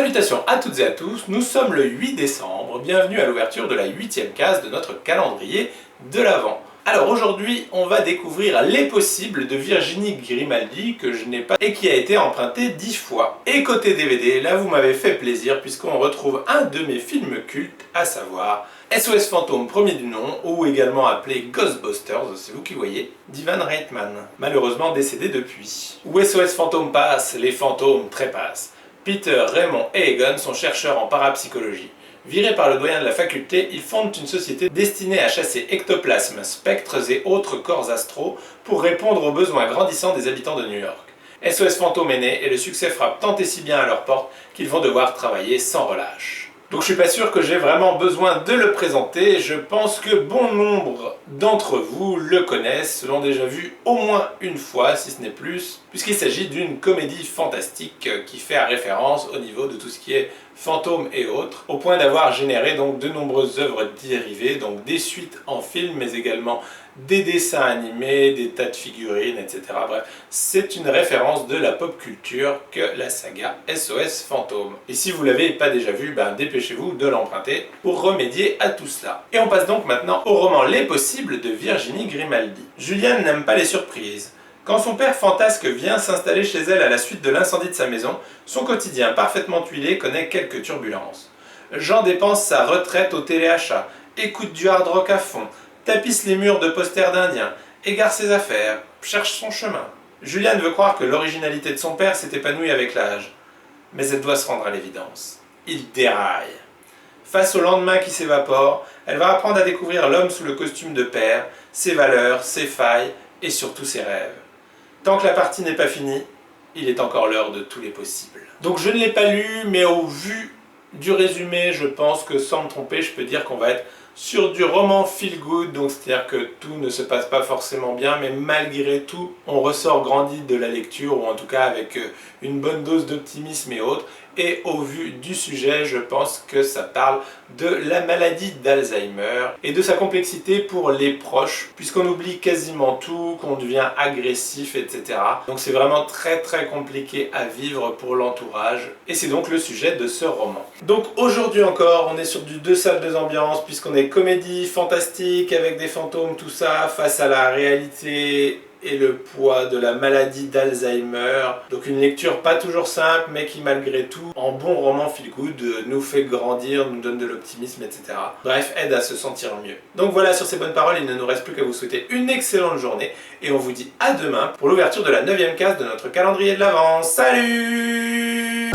Salutations à toutes et à tous, nous sommes le 8 décembre, bienvenue à l'ouverture de la 8e case de notre calendrier de l'Avent. Alors aujourd'hui, on va découvrir Les Possibles de Virginie Grimaldi, que je n'ai pas et qui a été emprunté 10 fois. Et côté DVD, là vous m'avez fait plaisir puisqu'on retrouve un de mes films cultes, à savoir SOS Fantôme premier du nom, ou également appelé Ghostbusters, c'est vous qui voyez, d'Ivan Reitman, malheureusement décédé depuis. Où SOS Fantôme passe, les fantômes trépassent. Peter, Raymond et Egon sont chercheurs en parapsychologie. Virés par le doyen de la faculté, ils fondent une société destinée à chasser ectoplasmes, spectres et autres corps astraux pour répondre aux besoins grandissants des habitants de New York. SOS Fantôme est né et le succès frappe tant et si bien à leur porte qu'ils vont devoir travailler sans relâche. Donc je suis pas sûr que j'ai vraiment besoin de le présenter, je pense que bon nombre d'entre vous le connaissent, l'ont déjà vu au moins une fois, si ce n'est plus, puisqu'il s'agit d'une comédie fantastique qui fait référence au niveau de tout ce qui est fantômes et autres, au point d'avoir généré donc de nombreuses œuvres dérivées, donc des suites en film, mais également des dessins animés, des tas de figurines, etc. Bref, c'est une référence de la pop culture que la saga SOS Fantôme. Et si vous l'avez pas déjà vu, dépêchez-vous de l'emprunter pour remédier à tout cela. Et on passe donc maintenant au roman Les Possibles de Virginie Grimaldi. Juliane n'aime pas les surprises. Quand son père fantasque vient s'installer chez elle à la suite de l'incendie de sa maison, son quotidien parfaitement tuilé connaît quelques turbulences. Jean dépense sa retraite au téléachat, écoute du hard rock à fond, tapisse les murs de posters d'indiens, égare ses affaires, cherche son chemin. Juliane veut croire que l'originalité de son père s'est épanouie avec l'âge, mais elle doit se rendre à l'évidence. Il déraille. Face au lendemain qui s'évapore, elle va apprendre à découvrir l'homme sous le costume de père, ses valeurs, ses failles et surtout ses rêves. Tant que la partie n'est pas finie, il est encore l'heure de tous les possibles. Donc je ne l'ai pas lu, mais au vu du résumé, je pense que sans me tromper, je peux dire qu'on va être sur du roman feel good, donc c'est-à-dire que tout ne se passe pas forcément bien, mais malgré tout, on ressort grandi de la lecture, ou en tout cas avec une bonne dose d'optimisme et autres. Et au vu du sujet, je pense que ça parle de la maladie d'Alzheimer et de sa complexité pour les proches, puisqu'on oublie quasiment tout, qu'on devient agressif, etc. Donc c'est vraiment très très compliqué à vivre pour l'entourage, et c'est donc le sujet de ce roman. Donc aujourd'hui encore, on est sur du deux salles, deux ambiances, puisqu'on est comédie fantastique avec des fantômes, tout ça, face à la réalité et le poids de la maladie d'Alzheimer. Donc une lecture pas toujours simple, mais qui malgré tout, en bon roman feel good, nous fait grandir, nous donne de l'optimisme, etc. Bref, aide à se sentir mieux. Donc voilà, sur ces bonnes paroles, il ne nous reste plus qu'à vous souhaiter une excellente journée, et on vous dit à demain pour l'ouverture de la 9e case de notre calendrier de l'Avent. Salut!